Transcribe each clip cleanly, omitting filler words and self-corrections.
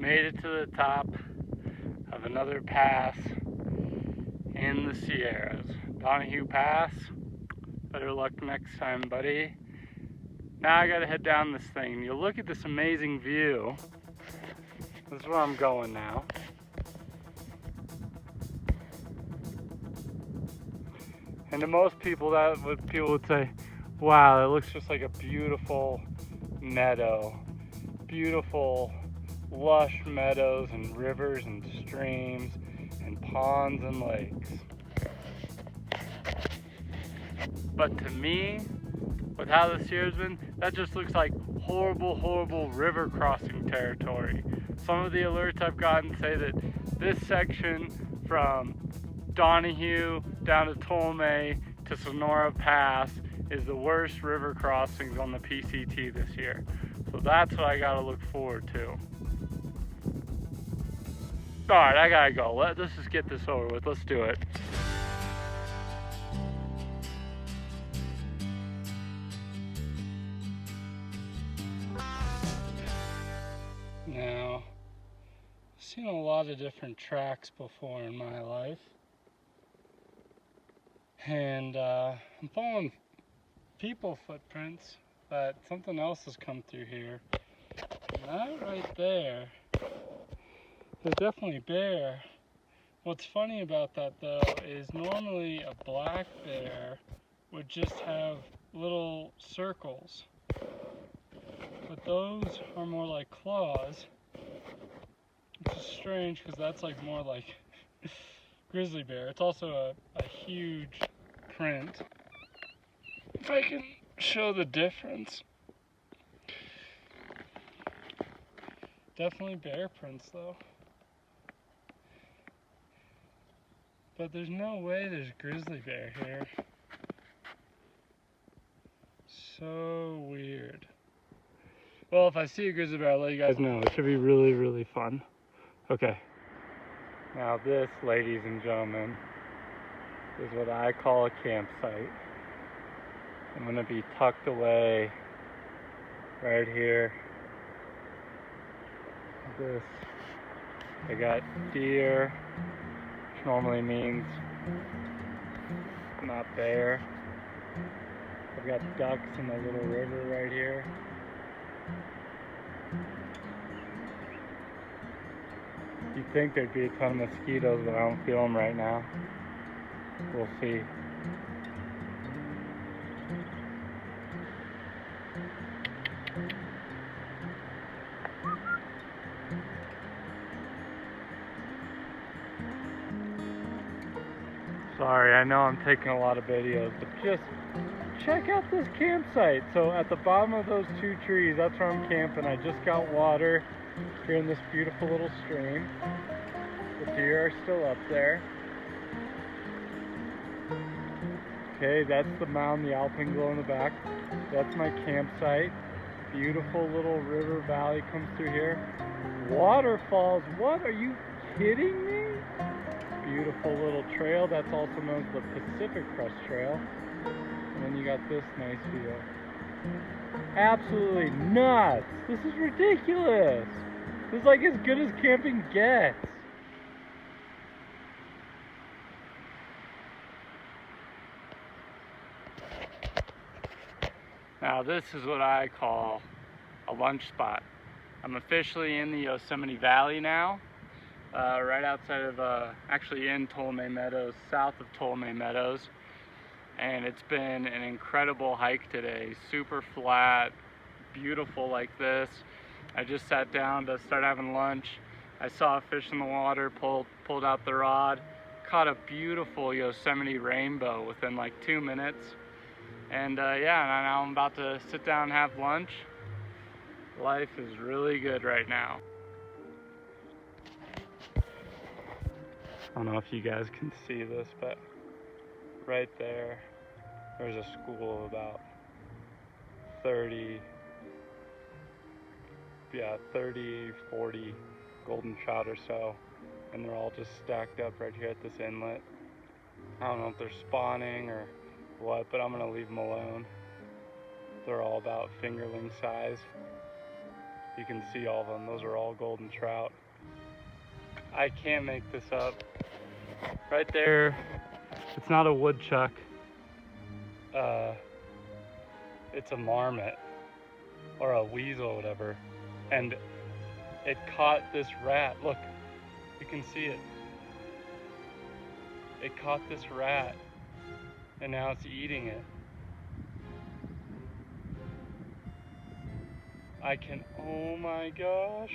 Made it to the top of another pass in the Sierras. Donahue Pass. Better luck next time, buddy. Now I gotta head down this thing. You'll look at this amazing view. This is where I'm going now. And to most people, people would say, wow, it looks just like a beautiful meadow. Beautiful, lush meadows and rivers and streams and ponds and lakes. But to me, with how this year's been, that just looks like horrible, horrible river crossing territory. Some of the alerts I've gotten say that this section from Donahue down to Tolme to Sonora Pass is the worst river crossings on the PCT this year. So that's what I gotta look forward to. Alright, I gotta go. Let's just get this over with. Let's do it. Now, I've seen a lot of different tracks before in my life. And I'm following people footprints, but something else has come through here. And that right there is definitely bear. What's funny about that though is normally a black bear would just have little circles. But those are more like claws, which is strange because that's like more like grizzly bear. It's also a huge print. If I can show the difference. Definitely bear prints though. But there's no way there's grizzly bear here. So weird. Well, if I see a grizzly bear, I'll let you guys know. It should be really, really fun. Okay. Now this, ladies and gentlemen, is what I call a campsite. I'm gonna be tucked away right here. This, I got deer, which normally means not bear. I've got ducks in the little river right here. You'd think there'd be a ton of mosquitoes, but I don't feel them right now. We'll see. Sorry, I know I'm taking a lot of videos, but just check out this campsite. So at the bottom of those two trees, that's where I'm camping. I just got water here in this beautiful little stream. The deer are still up there. Okay, that's the mountain, the alpenglow in the back. That's my campsite. Beautiful little river valley comes through here. Waterfalls, what? Are you kidding me? Beautiful little trail, that's also known as the Pacific Crest Trail. And then you got this nice view. Absolutely nuts! This is ridiculous! This is like as good as camping gets. Now this is what I call a lunch spot. I'm officially in the Yosemite Valley now. Right outside of, actually in Tolme Meadows, south of Tolme Meadows. And it's been an incredible hike today. Super flat, beautiful like this. I just sat down to start having lunch. I saw a fish in the water, pulled out the rod, caught a beautiful Yosemite rainbow within like 2 minutes. And yeah, now I'm about to sit down and have lunch. Life is really good right now. I don't know if you guys can see this, but right there's a school of about 30, 40 golden trout or so, and they're all just stacked up right here at this inlet. I don't know if they're spawning or what, but I'm gonna leave them alone. They're all about fingerling size. You can see all of them. Those are all golden trout. I can't make this up. Right there, it's not a woodchuck. It's a marmot or a weasel or whatever. And it caught this rat. Look, you can see it. It caught this rat and now it's eating it. Oh my gosh.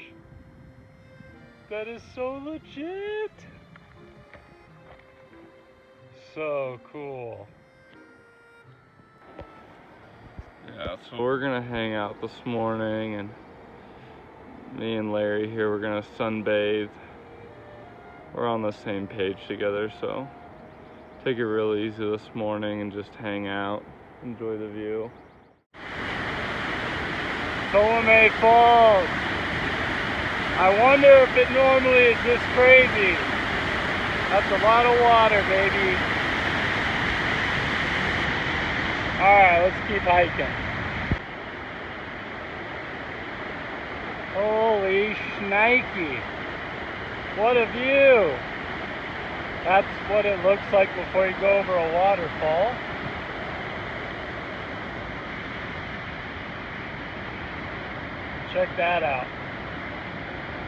That is so legit. So cool. Yeah, so we're gonna hang out this morning, and me and Larry here, we're gonna sunbathe. We're on the same page together, so take it real easy this morning and just hang out, enjoy the view. Yosemite Falls. I wonder if it normally is this crazy. That's a lot of water, baby. Alright, let's keep hiking. Holy shnikey. What a view. That's what it looks like before you go over a waterfall. Check that out.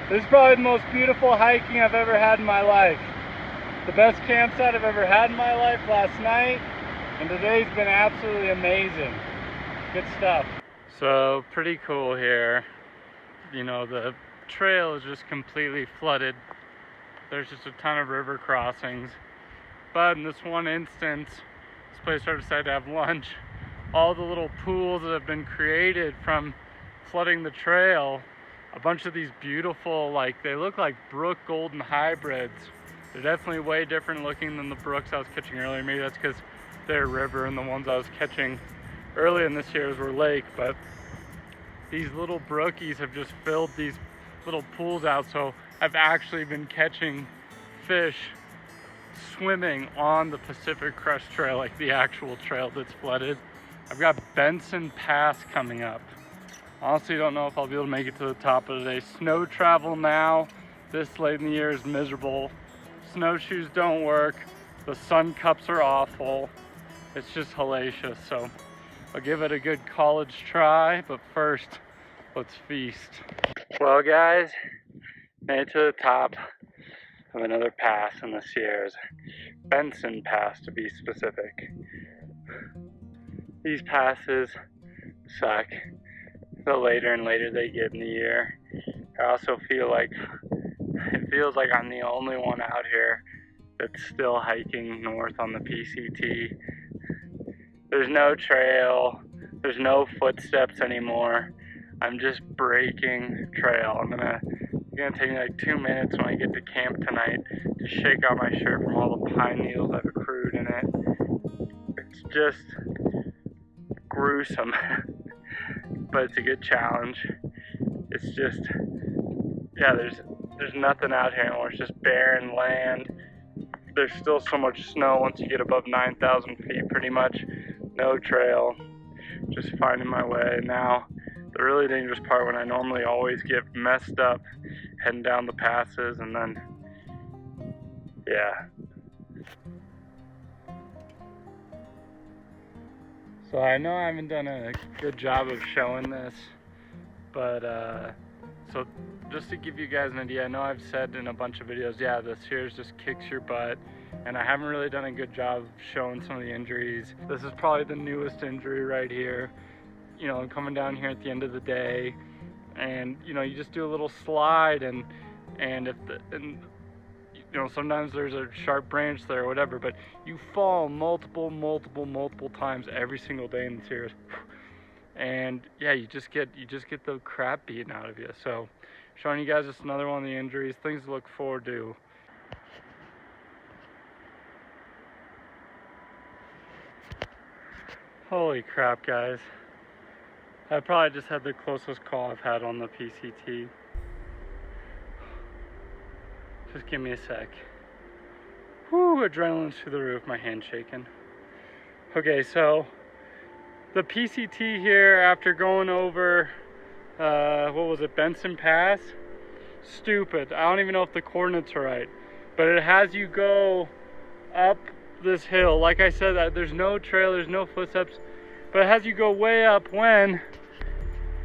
This is probably the most beautiful hiking I've ever had in my life. The best campsite I've ever had in my life last night, and today's been absolutely amazing. Good stuff. So pretty cool here. You know, the trail is just completely flooded. There's just a ton of river crossings. But in this one instance, this place I decided to have lunch. All the little pools that have been created from flooding the trail, a bunch of these beautiful, like, they look like brook golden hybrids. They're definitely way different looking than the brooks I was catching earlier. Maybe that's because they're river and the ones I was catching earlier in this year's were lake, but these little brookies have just filled these little pools out, so I've actually been catching fish swimming on the Pacific Crest Trail, like the actual trail that's flooded. I've got Benson Pass coming up. Honestly, don't know if I'll be able to make it to the top of the day. Snow travel now, this late in the year, is miserable. Snowshoes don't work. The sun cups are awful. It's just hellacious, so I'll give it a good college try, but first, let's feast. Well guys, made it to the top of another pass in the Sierras. Benson Pass to be specific. These passes suck the later and later they get in the year. I also feel like it feels like I'm the only one out here that's still hiking north on the PCT. There's no trail, there's no footsteps anymore. I'm just breaking trail. It's gonna take me like 2 minutes when I get to camp tonight to shake out my shirt from all the pine needles I've accrued in it. It's just gruesome, but it's a good challenge. It's just, yeah, there's nothing out here anymore. It's just barren land. There's still so much snow once you get above 9,000 feet, pretty much. No trail, just finding my way. Now, the really dangerous part, when I normally always get messed up heading down the passes, and then, yeah. So I know I haven't done a good job of showing this, but so just to give you guys an idea, I know I've said in a bunch of videos, yeah, the Sierras just kicks your butt, and I haven't really done a good job of showing some of the injuries. This is probably the newest injury right here. You know, coming down here at the end of the day, and you know, you just do a little slide, and you know, sometimes there's a sharp branch there or whatever, but you fall multiple times every single day in the Sierras. And yeah, you just get the crap beaten out of you. So showing you guys just another one of the injuries, things to look forward to. Holy crap, guys. I probably just had the closest call I've had on the PCT. Just give me a sec. Whew, adrenaline's through the roof, my hand's shaking. Okay, so the PCT here, after going over what was it, Benson Pass? Stupid. I don't even know if the coordinates are right. But it has you go up this hill. Like I said, there's no trail, there's no footsteps. But it has you go way up when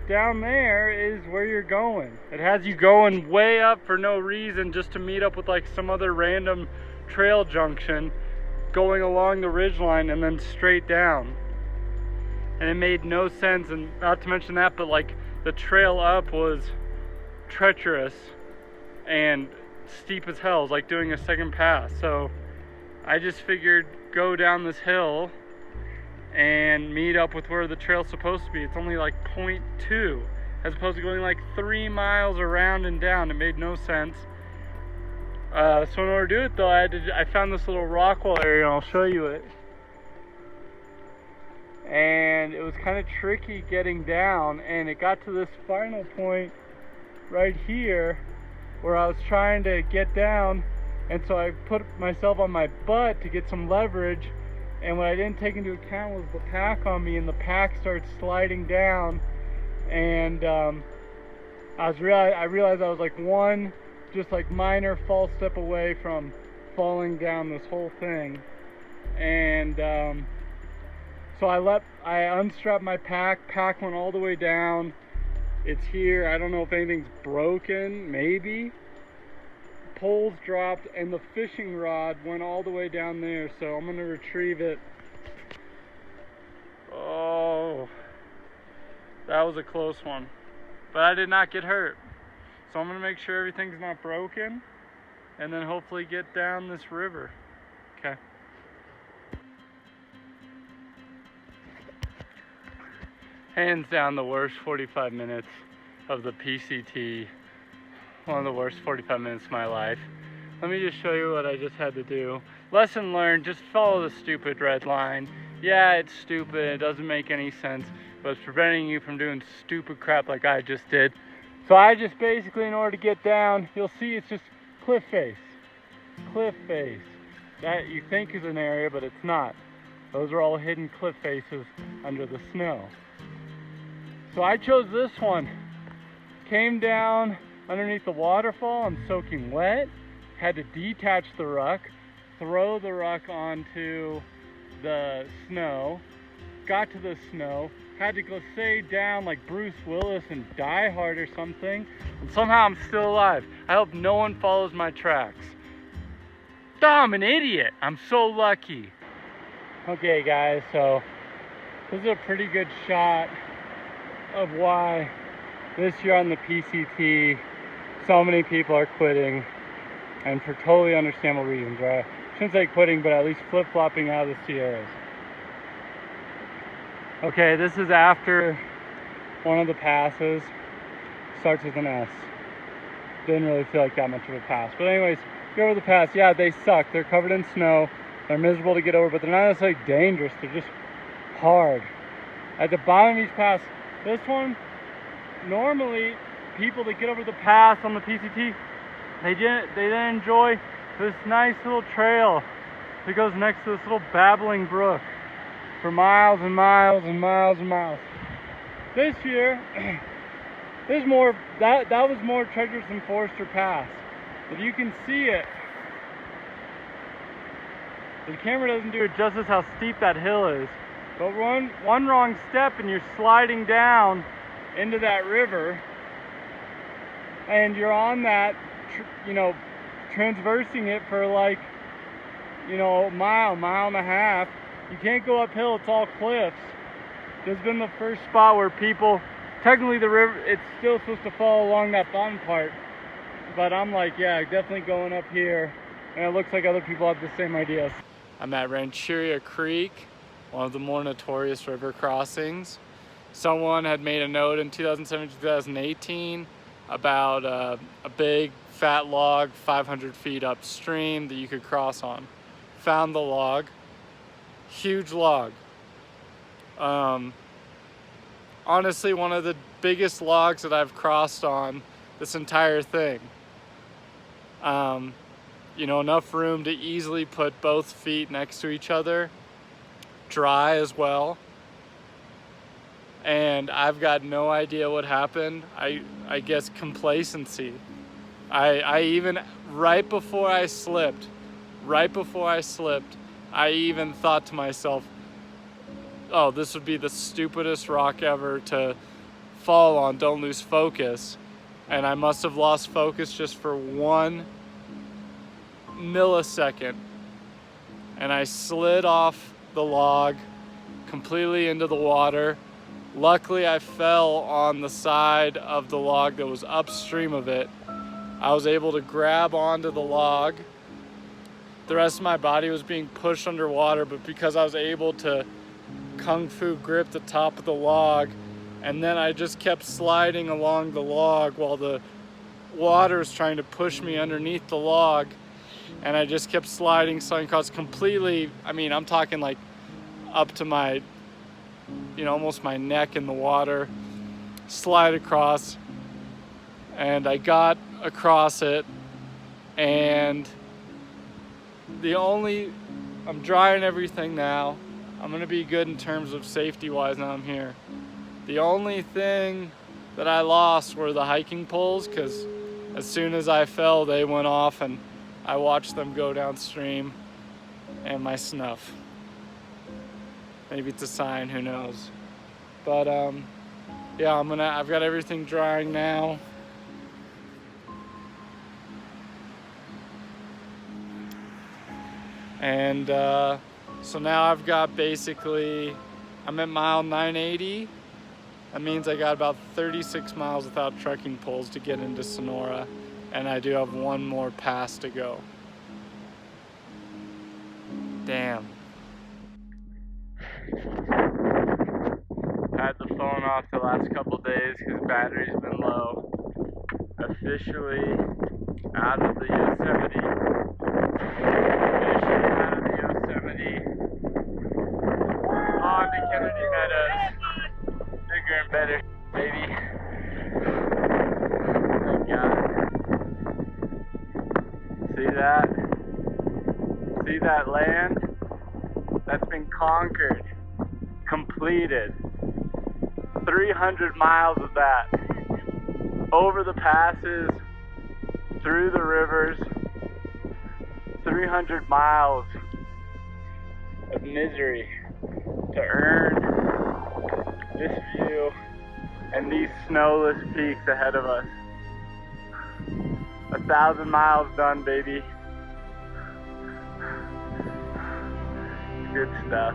down there is where you're going. It has you going way up for no reason, just to meet up with like some other random trail junction going along the ridgeline and then straight down. And it made no sense, and not to mention that, but like the trail up was treacherous and steep as hell. It was like doing a second pass. So I just figured go down this hill and meet up with where the trail's supposed to be. It's only like 0.2 as opposed to going like 3 miles around and down. It made no sense. So in order to do it though, I found this little rock wall area, and I'll show you it. And it was kind of tricky getting down, and it got to this final point right here where I was trying to get down, and so I put myself on my butt to get some leverage. And what I didn't take into account was the pack on me, and the pack started sliding down. And I realized I was like one just like minor false step away from falling down this whole thing. And so I unstrapped my pack went all the way down. It's here. I don't know if anything's broken, maybe. Poles dropped, and the fishing rod went all the way down there, so I'm gonna retrieve it. Oh, that was a close one, but I did not get hurt, so I'm gonna make sure everything's not broken and then hopefully get down this river. Okay. Hands down the worst 45 minutes of the PCT. One of the worst 45 minutes of my life. Let me just show you what I just had to do. Lesson learned, just follow the stupid red line. Yeah, it's stupid, it doesn't make any sense, but it's preventing you from doing stupid crap like I just did. So I just basically, in order to get down, you'll see it's just cliff face. Cliff face. That you think is an area, but it's not. Those are all hidden cliff faces under the snow. So I chose this one. Came down underneath the waterfall. I'm soaking wet. Had to detach the ruck, throw the ruck onto the snow. Got to the snow. Had to go stay down like Bruce Willis and Die Hard or something. And somehow I'm still alive. I hope no one follows my tracks. Oh, I'm an idiot. I'm so lucky. Okay guys, so this is a pretty good shot of why this year on the PCT so many people are quitting, and for totally understandable reasons, right? I shouldn't say quitting, but at least flip-flopping out of the Sierras. Okay, this is after one of the passes. Starts with an S. Didn't really feel like that much of a pass. But anyways, go over the pass. Yeah, they suck. They're covered in snow. They're miserable to get over, but they're not necessarily dangerous. They're just hard. At the bottom of each pass, this one, normally people that get over the pass on the PCT, they then enjoy this nice little trail that goes next to this little babbling brook for miles and miles and miles and miles. This year, there's more. That was more treacherous than Forester Pass. If you can see it, the camera doesn't do it justice how steep that hill is. But one wrong step and you're sliding down into that river, and you're on that, transversing it for like, a mile and a half. You can't go uphill, it's all cliffs. This has been the first spot where people, technically the river, it's still supposed to follow along that bottom part, but I'm like, yeah, definitely going up here, and it looks like other people have the same ideas. I'm at Rancheria Creek, one of the more notorious river crossings. Someone had made a note in 2017-2018 about a big fat log 500 feet upstream that you could cross on. Found the log. Huge log. Honestly, one of the biggest logs that I've crossed on this entire thing. Enough room to easily put both feet next to each other. Dry as well. and I've got no idea what happened. I guess complacency. I even, right before I slipped, I even thought to myself, oh, this would be the stupidest rock ever to fall on, don't lose focus. And I must have lost focus just for 1 millisecond. And I slid off the log completely into the water. Luckily, I fell on the side of the log that was upstream of it. I was able to grab onto the log. The rest of my body was being pushed underwater, but because I was able to kung fu grip the top of the log, and then I just kept sliding along the log while the water was trying to push me underneath the log, and I just kept sliding across completely. I mean, I'm talking like up to my, almost my neck in the water, slide across, and I got across it, and I'm drying everything now. I'm gonna be good in terms of safety wise now I'm here. The only thing that I lost were the hiking poles, because as soon as I fell, they went off and I watched them go downstream, and my snuff. Maybe it's a sign, who knows. But yeah, I've got everything drying now. And so now I've got basically, I'm at mile 980. That means I got about 36 miles without trekking poles to get into Sonora, and I do have 1 more pass to go. Damn. I had the phone off the last couple days because battery's been low. Officially out of the Yosemite. On to Kennedy Meadows. Bigger and better, baby. Thank God. See that? See that land? That's been conquered. Completed. 300 miles of that. Over the passes, through the rivers. 300 miles of misery to earn this view and these snowless peaks ahead of us. 1,000 miles done, baby. Good stuff.